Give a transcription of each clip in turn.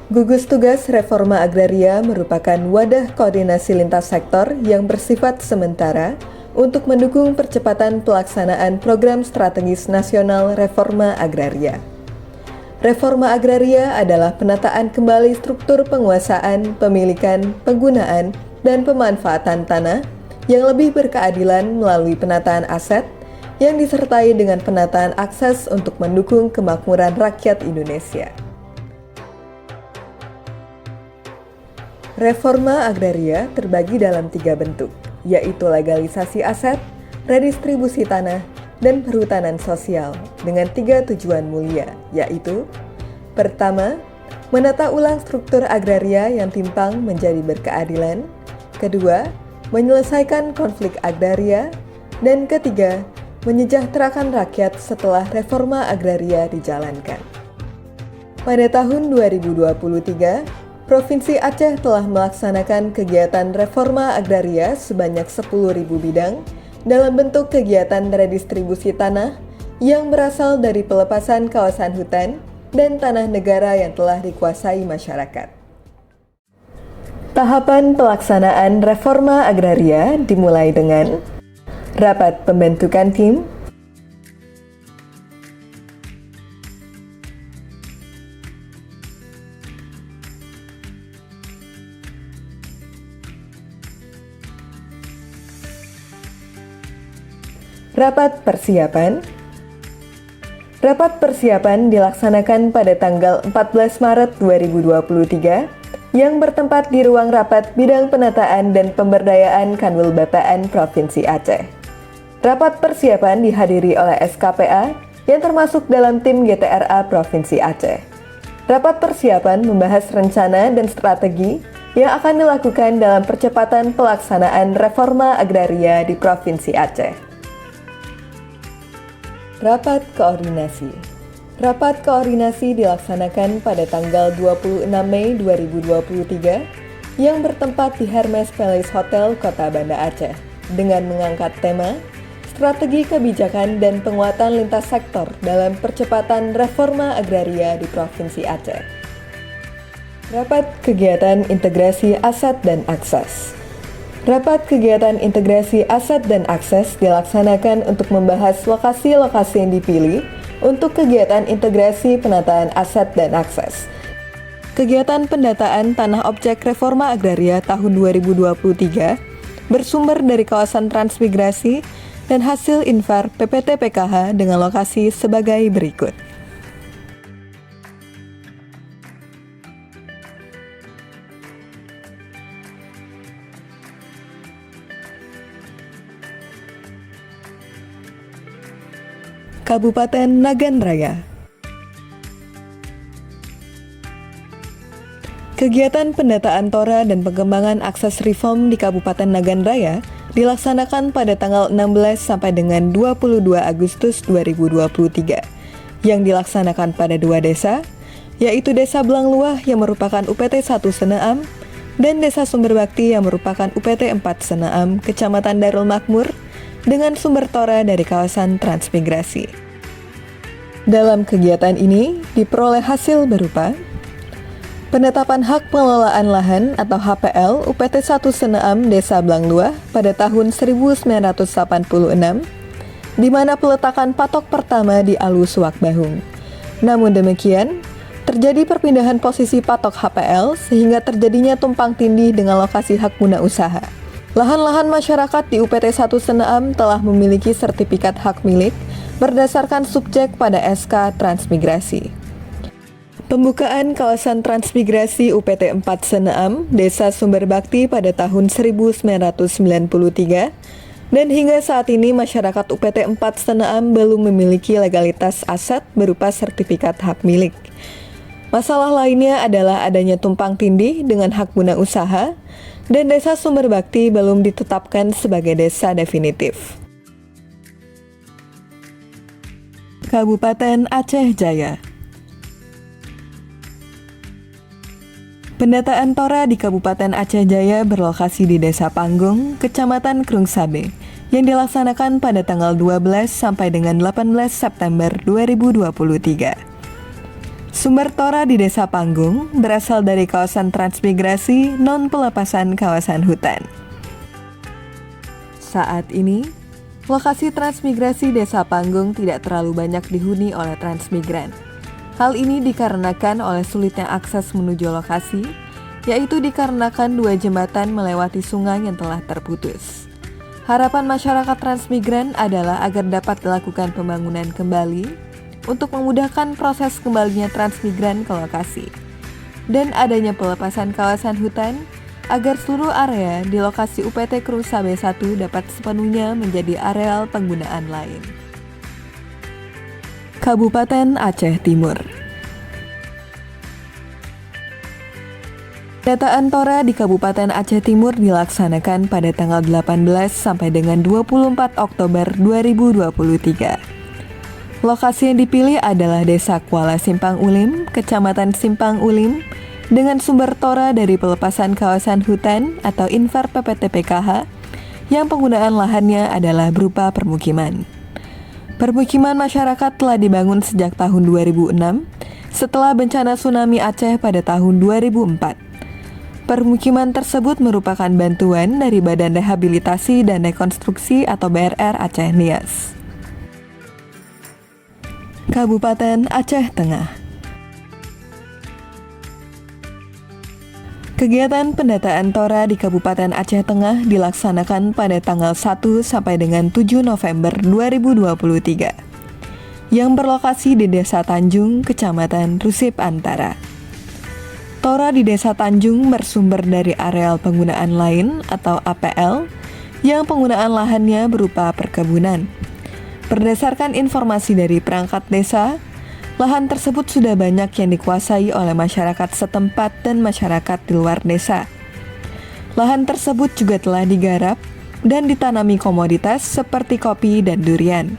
Gugus Tugas Reforma Agraria merupakan wadah koordinasi lintas sektor yang bersifat sementara untuk mendukung percepatan pelaksanaan program strategis nasional reforma agraria. Reforma agraria adalah penataan kembali struktur penguasaan, pemilikan, penggunaan, dan pemanfaatan tanah yang lebih berkeadilan melalui penataan aset yang disertai dengan penataan akses untuk mendukung kemakmuran rakyat Indonesia. Reforma agraria terbagi dalam 3 bentuk, yaitu legalisasi aset, redistribusi tanah, dan perhutanan sosial dengan 3 tujuan mulia, yaitu pertama, menata ulang struktur agraria yang timpang menjadi berkeadilan, kedua, menyelesaikan konflik agraria, dan ketiga, menyejahterakan rakyat setelah reforma agraria dijalankan. Pada tahun 2023, Provinsi Aceh telah melaksanakan kegiatan reforma agraria sebanyak 10.000 bidang dalam bentuk kegiatan redistribusi tanah yang berasal dari pelepasan kawasan hutan dan tanah negara yang telah dikuasai masyarakat. Tahapan pelaksanaan reforma agraria dimulai dengan rapat pembentukan tim, rapat persiapan. Rapat persiapan dilaksanakan pada tanggal 14 Maret 2023 yang bertempat di ruang rapat Bidang Penataan dan Pemberdayaan Kanwil Bapaan Provinsi Aceh. Rapat persiapan dihadiri oleh SKPA yang termasuk dalam tim GTRA Provinsi Aceh. Rapat persiapan membahas rencana dan strategi yang akan dilakukan dalam percepatan pelaksanaan reforma agraria di Provinsi Aceh. Rapat koordinasi. Rapat koordinasi dilaksanakan pada tanggal 26 Mei 2023 yang bertempat di Hermes Palace Hotel, Kota Banda Aceh dengan mengangkat tema Strategi Kebijakan dan Penguatan Lintas Sektor dalam Percepatan Reforma Agraria di Provinsi Aceh. Rapat kegiatan integrasi aset dan akses. Rapat kegiatan integrasi aset dan akses dilaksanakan untuk membahas lokasi-lokasi yang dipilih untuk kegiatan integrasi penataan aset dan akses. Kegiatan pendataan tanah objek reforma agraria tahun 2023 bersumber dari kawasan transmigrasi dan hasil infar PPT PKH dengan lokasi sebagai berikut. Kabupaten Nagan Raya. Kegiatan pendataan tora dan pengembangan akses reform di Kabupaten Nagan Raya dilaksanakan pada tanggal 16 sampai dengan 22 Agustus 2023 yang dilaksanakan pada 2 desa, yaitu Desa Blangluah yang merupakan UPT 1 Seneam dan Desa Sumberbakti yang merupakan UPT 4 Seneam, Kecamatan Darul Makmur, dengan sumber tora dari kawasan transmigrasi. Dalam kegiatan ini diperoleh hasil berupa penetapan hak pengelolaan lahan atau HPL UPT 1 Seneam Desa Blangluah pada tahun 1986, di mana peletakan patok pertama di Alu Suwak Bahung. Namun demikian, terjadi perpindahan posisi patok HPL sehingga terjadinya tumpang tindih dengan lokasi hak guna usaha. Lahan-lahan masyarakat di UPT 1 Seneam telah memiliki sertifikat hak milik berdasarkan subjek pada SK Transmigrasi. Pembukaan kawasan transmigrasi UPT 4 Seneam Desa Sumberbakti pada tahun 1993 dan hingga saat ini masyarakat UPT 4 Seneam belum memiliki legalitas aset berupa sertifikat hak milik. Masalah lainnya adalah adanya tumpang tindih dengan hak guna usaha dan Desa Sumberbakti belum ditetapkan sebagai desa definitif. Kabupaten Aceh Jaya. Pendataan tora di Kabupaten Aceh Jaya berlokasi di Desa Panggung, Kecamatan Krungsabe, yang dilaksanakan pada tanggal 12 sampai dengan 18 September 2023. Sumber tora di Desa Panggung berasal dari kawasan transmigrasi non-pelepasan kawasan hutan. Saat ini, lokasi transmigrasi Desa Panggung tidak terlalu banyak dihuni oleh transmigran. Hal ini dikarenakan oleh sulitnya akses menuju lokasi, yaitu dikarenakan 2 jembatan melewati sungai yang telah terputus. Harapan masyarakat transmigran adalah agar dapat dilakukan pembangunan kembali untuk memudahkan proses kembalinya transmigran ke lokasi, dan adanya pelepasan kawasan hutan agar seluruh area di lokasi UPT Krusa B1 dapat sepenuhnya menjadi areal penggunaan lain. Kabupaten Aceh Timur. Pendataan tora di Kabupaten Aceh Timur dilaksanakan pada tanggal 18 sampai dengan 24 Oktober 2023. Lokasi yang dipilih adalah Desa Kuala Simpang Ulim, Kecamatan Simpang Ulim, dengan sumber tora dari pelepasan kawasan hutan atau Inver PPTPKH, yang penggunaan lahannya adalah berupa permukiman. Permukiman masyarakat telah dibangun sejak tahun 2006, setelah bencana tsunami Aceh pada tahun 2004. Permukiman tersebut merupakan bantuan dari Badan Rehabilitasi dan Rekonstruksi atau BRR Aceh Nias. Kabupaten Aceh Tengah. Kegiatan pendataan tora di Kabupaten Aceh Tengah dilaksanakan pada tanggal 1 sampai dengan 7 November 2023, yang berlokasi di Desa Tanjung, Kecamatan Rusip Antara. Tora di Desa Tanjung bersumber dari areal penggunaan lain atau APL, yang penggunaan lahannya berupa perkebunan. Berdasarkan informasi dari perangkat desa, lahan tersebut sudah banyak yang dikuasai oleh masyarakat setempat dan masyarakat di luar desa. Lahan tersebut juga telah digarap dan ditanami komoditas seperti kopi dan durian.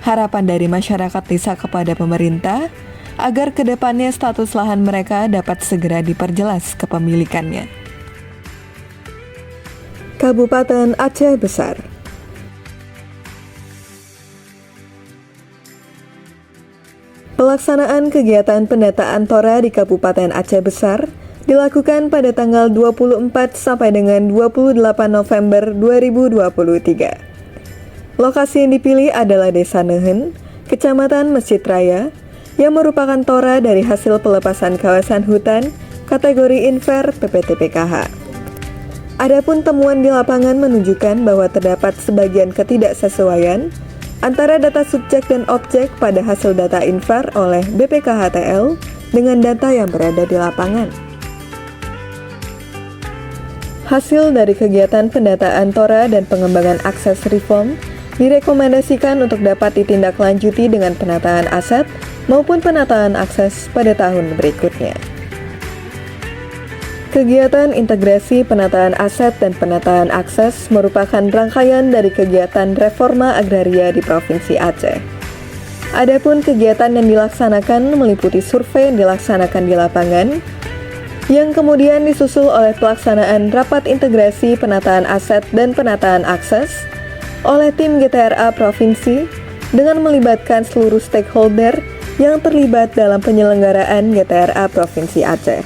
Harapan dari masyarakat desa kepada pemerintah agar kedepannya status lahan mereka dapat segera diperjelas kepemilikannya. Kabupaten Aceh Besar. Pelaksanaan kegiatan pendataan tora di Kabupaten Aceh Besar dilakukan pada tanggal 24 sampai dengan 28 November 2023. Lokasi yang dipilih adalah Desa Nehen, Kecamatan Masjid Raya, yang merupakan tora dari hasil pelepasan kawasan hutan kategori Inver PPTPKH. Adapun temuan di lapangan menunjukkan bahwa terdapat sebagian ketidaksesuaian antara data subjek dan objek pada hasil data Inver oleh BPKHTL dengan data yang berada di lapangan. Hasil dari kegiatan pendataan tora dan pengembangan akses reform direkomendasikan untuk dapat ditindaklanjuti dengan penataan aset maupun penataan akses pada tahun berikutnya. Kegiatan integrasi penataan aset dan penataan akses merupakan rangkaian dari kegiatan reforma agraria di Provinsi Aceh. Adapun kegiatan yang dilaksanakan meliputi survei yang dilaksanakan di lapangan, yang kemudian disusul oleh pelaksanaan rapat integrasi penataan aset dan penataan akses oleh tim GTRA Provinsi dengan melibatkan seluruh stakeholder yang terlibat dalam penyelenggaraan GTRA Provinsi Aceh.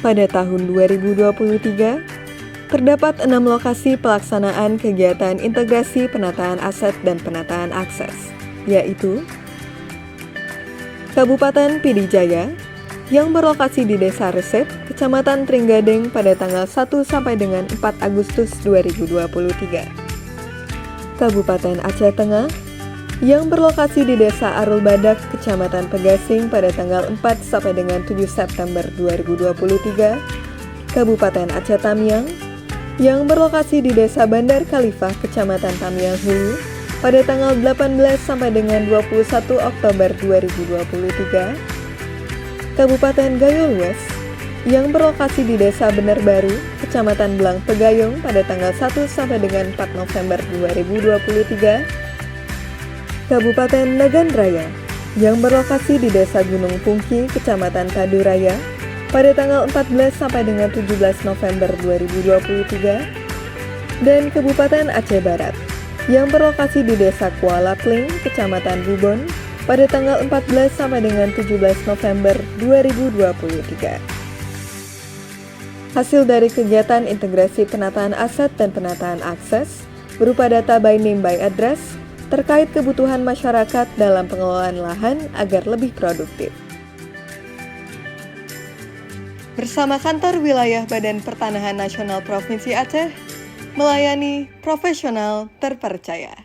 Pada tahun 2023, terdapat 6 lokasi pelaksanaan kegiatan integrasi penataan aset dan penataan akses, yaitu Kabupaten Pidijaya, yang berlokasi di Desa Resep, Kecamatan Trenggading pada tanggal 1 sampai dengan 4 Agustus 2023. Kabupaten Aceh Tengah, yang berlokasi di Desa Arul Badak, Kecamatan Pegasing pada tanggal 4 sampai dengan 7 September 2023, Kabupaten Aceh Tamiang, yang berlokasi di Desa Bandar Khalifah, Kecamatan Tamiang Hulu, pada tanggal 18 sampai dengan 21 Oktober 2023, Kabupaten Gayo Lues, yang berlokasi di Desa Bener Baru, Kecamatan Belang Pegayung, pada tanggal 1 sampai dengan 4 November 2023, Kabupaten Nagan Raya, yang berlokasi di Desa Gunung Pungki, Kecamatan Kaduraya, pada tanggal 14 sampai dengan 17 November 2023, dan Kabupaten Aceh Barat, yang berlokasi di Desa Kuala Pling, Kecamatan Bubon, pada tanggal 14 sampai dengan 17 November 2023. Hasil dari kegiatan integrasi penataan aset dan penataan akses berupa data by name by address terkait kebutuhan masyarakat dalam pengelolaan lahan agar lebih produktif. Bersama Kantor Wilayah Badan Pertanahan Nasional Provinsi Aceh, melayani profesional terpercaya.